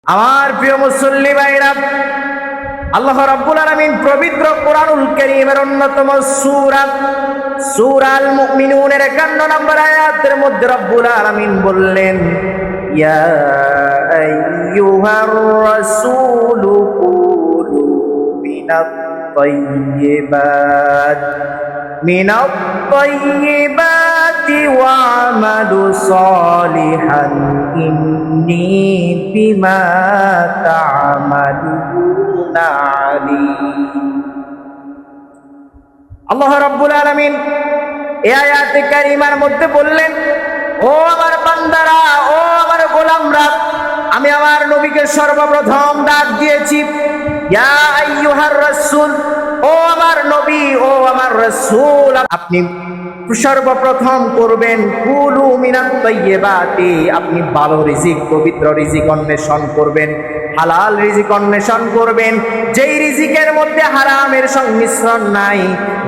আমার প্রিয় মুসল্লি ভাইরা, আল্লাহ রাব্বুল আলামিন পবিত্র কোরআনুল কারীমের অন্যতম সূরা আল মুমিনুনের 51 নম্বর আয়াতের মধ্যে রাব্বুল আলামিন বললেন, ইয়া আইয়ুহার রাসূলু কুলু মিনাত তাইয়্যিবাতি ওয়া'মালু সালিহান ইন্নী বিমা তা'মালুনা আলীম। আল্লাহ রাব্বুল আলামিন এই আয়াতে কারিমার মধ্যে বললেন, ও আমার বান্দারা, ও আমার গোলামরা, আমি আমার নবীকে সর্বপ্রথম ডাক দিয়েছি, ইয়া আইয়ুহার রাসূল, ও আমার নবী, ও আমার রাসূল, আপনি সর্বপ্রথম করবেন কুলু মিনাত তাইয়্যিবাতি, আপনি ভালো রিজিক, পবিত্র রিজিক অন্বেষণ করবেন, হালাল রিজিক অন্বেষণ করবেন, যেই রিজিকের মধ্যে হারামের সংমিশ্রণ নাই,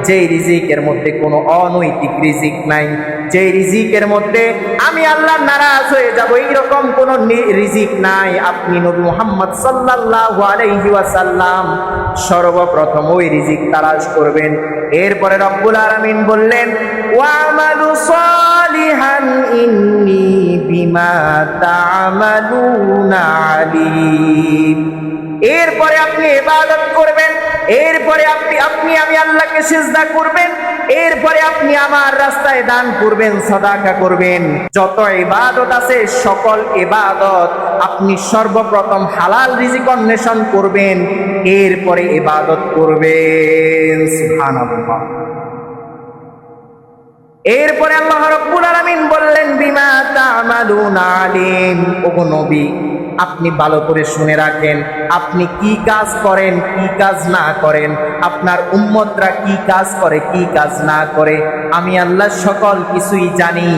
যেই রিজিকের মধ্যে কোনো অনৈতিক রিজিক নাই, যেই রিজিকের মধ্যে আমি আল্লাহ নারাজ হয়ে যাব এইরকম কোন রিজিক নাই, আপনি নবী মুহাম্মদ সাল্লাল্লাহু আলাইহি ওয়াসাল্লাম সর্বপ্রথম ওই রিজিক তালাশ করবেন। এরপরে রব্বুল আলামিন বললেন, ওয়া'মালু সালিহান ইন্নী বিমা তা'মালুনা আলীম। এরপরে আপনি ইবাদত করবেন, এরপরে আপনি আমি আল্লাহকে সিজদা করবেন, এরপরে আপনি আমার রাস্তায় দান করবেন, সাদাকা করবেন, যত ইবাদত আছে সকল ইবাদত আপনি সর্বপ্রথম হালাল রিজিক অন্বেষণ করবেন, এরপরে ইবাদত করবেন। সুবহানাল্লাহ। এরপরে আল্লাহ রাব্বুল আলামিন বললেন, বিমা তা'মালুনা আলীম। ওগো নবী, আপনি ভালো করে শুনে রাখেন, আপনি কি কাজ করেন, কি কাজ না করেন, আপনার উম্মতরা কি কাজ করে, কি কাজ না করে, আমি আল্লাহ সকল কিছুই জানি।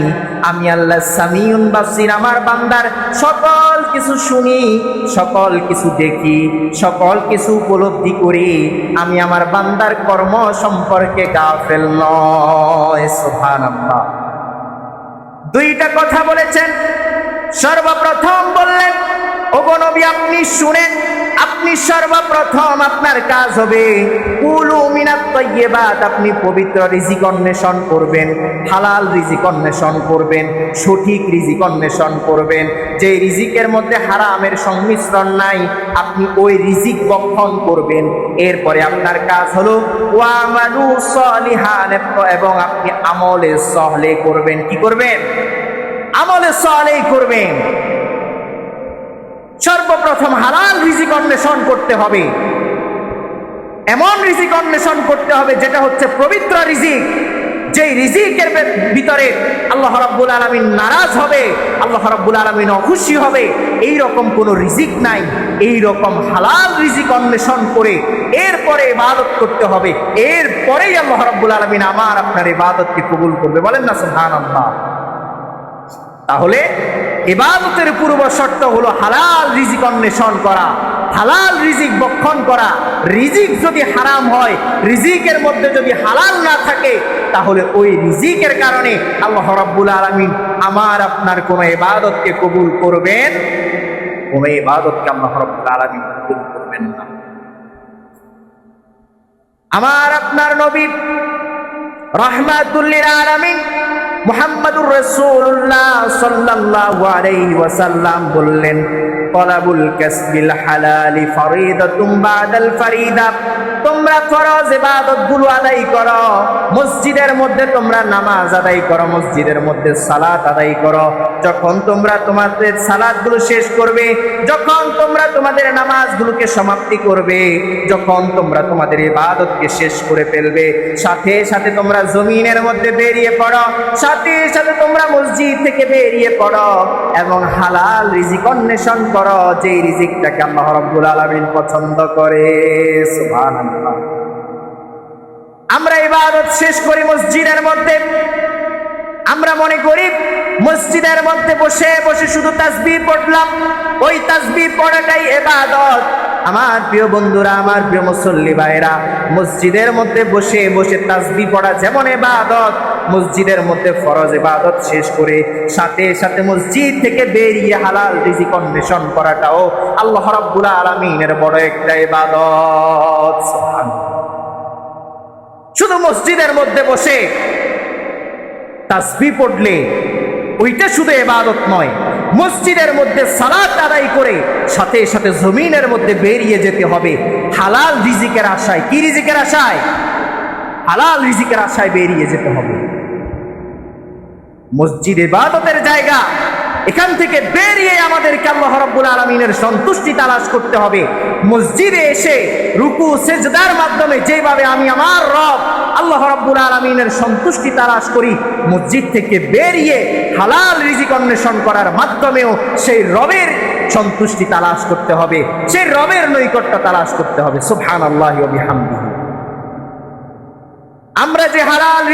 আমি আল্লাহ সামিউন বাসির, আমার বান্দার সকল কিছু শুনি, সকল কিছু দেখি, সকল কিছু উপলব্ধি করি। আমি আমার বান্দার কর্ম সম্পর্কে গাফেল নয়। সুবহানাল্লাহ। দুইটা কথা বলেছেন। সর্বপ্রথম বললেন, ওগো নবী, আপনি শুনেন, আপনি সর্বপ্রথম আপনার কাজ হবে কুলু মিনাত তাইয়্যিবাত, আপনি পবিত্র রিজিক অন্বেষণ করবেন, হালাল রিজিক অন্বেষণ করবেন, সঠিক রিজিক অন্বেষণ করবেন, যে রিজিকের মধ্যে হারামের সংমিশ্রণ নাই, আপনি ওই রিজিক ভক্ষণ করবেন। এরপরে আপনার কাজ হলো ওয়া'মালু সালিহান, এবং আপনি আমলে সালেহ করবেন। কি করবেন? আমলে সালেহ করবেন। সর্বপ্রথম হালাল রিজিক অন্বেষণ করতে হবে, এমন রিজিক অন্বেষণ করতে হবে যেটা হচ্ছে পবিত্র রিজিক, যেই রিজিকের ভিতরে আল্লাহ রাব্বুল আলামিন নারাজ হবে, আল্লাহ রাব্বুল আলামিন অখুশি হবে, এই রকম কোন রিজিক নাই। এই রকম হালাল রিজিক অন্বেষণ করে এরপরে ইবাদত করতে হবে, এরপরেই আল্লাহ রাব্বুল আলামিন আমার আপনার ইবাদতকে কবুল করবে। বলেন না সুবহানাল্লাহ। তাহলে ইবাদতের পূর্ব শর্ত হলো হালাল রিজিক অন্বেষণ করা, হালাল রিজিক ভক্ষণ করা। রিজিক যদি হারাম হয়, রিজিকের মধ্যে যদি হালাল না থাকে, তাহলে ওই রিজিকের কারণে আল্লাহ রাব্বুল আলামিন আমার আপনার কোন ইবাদতকে কবুল করবেন, কোন ইবাদতকে আল্লাহ রাব্বুল আলামিন কবুল করবেন না। আমার আপনার নবী রাহমাতুল লিল আলামিন মুহাম্মাদুর রাসূলুল্লাহ সাল্লাল্লাহু আলাইহি ওয়াসাল্লাম বললেন, তালাবুল কাসবিল হালালি ফরিদাতুম বাদাল ফরিদা। তোমরা ফরজ ইবাদতগুলো আদায় করো, মসজিদের মধ্যে তোমরা নামাজ আদায় করো, মসজিদের মধ্যে সালাত আদায় করো। যখন তোমরা তোমাদের সালাতগুলো শেষ করবে, যখন তোমরা তোমাদের নামাজগুলোকে সমাপ্তি করবে, যখন তোমরা তোমাদের ইবাদতকে শেষ করে ফেলবে, সাথে সাথে তোমরা জমিনের মধ্যে বেরিয়ে পড়ো, সাথে সাথে তোমরা মসজিদ থেকে বেরিয়ে পড়ো এবং হালাল রিজিক অন্বেষণ করো, যে রিজিকটাকে আল্লাহ রাব্বুল আলামিন পছন্দ করে। সুবহানাল্লাহ। আমরা ইবাদত শেষ করি মসজিদের মধ্যে, আমরা মনে করি মসজিদের মধ্যে বসে বসে শুধু তাসবিহ পড়লাম, ওই তাসবিহ পড়াটাই ইবাদত। আমার প্রিয় বন্ধুরা, আমার প্রিয় মুসল্লি ভাইরা, মসজিদের মধ্যে বসে বসে তাসবিহ পড়া যেমন ইবাদত, মসজিদের মধ্যে ফরজ ইবাদত শেষ করে সাথে সাথে মসজিদ থেকে বেরিয়ে হালাল রিজিক অন্বেষণ করাটাও আল্লাহ রাব্বুল আলামিনের বড় একটা ইবাদত। সুবহানাল্লাহ। শুধু মসজিদের মধ্যে বসে তাসবিহ পড়লে ওইটা শুধু ইবাদত নয়, মসজিদের মধ্যে সালাত আদায় করে সাথে সাথে জমিনের মধ্যে বেরিয়ে যেতে হবে হালাল রিজিকের আশায়। কি রিজিকের আশায়? হালাল রিজিকের আশায় বেরিয়ে যেতে হবে। মসজিদ ইবাদতের জায়গা, এখান থেকে বেরিয়ে আমাদেরকে আল্লাহ রাব্বুল আলামিনের সন্তুষ্টি তালাশ করতে হবে। মসজিদে এসে রুকু সেজদার মাধ্যমে যেভাবে আমি আমার রব আল্লাহ রাব্বুল আলামিনের সন্তুষ্টি তালাশ করি, মসজিদ থেকে বেরিয়ে হালাল রিজিক অন্বেষণ করার মাধ্যমেও সেই রবের সন্তুষ্টি তালাশ করতে হবে, সেই রবের নৈকট্য তালাশ করতে হবে। সুবহানাল্লাহি ওয়া বিহামদিহি। আমরা যে হালাল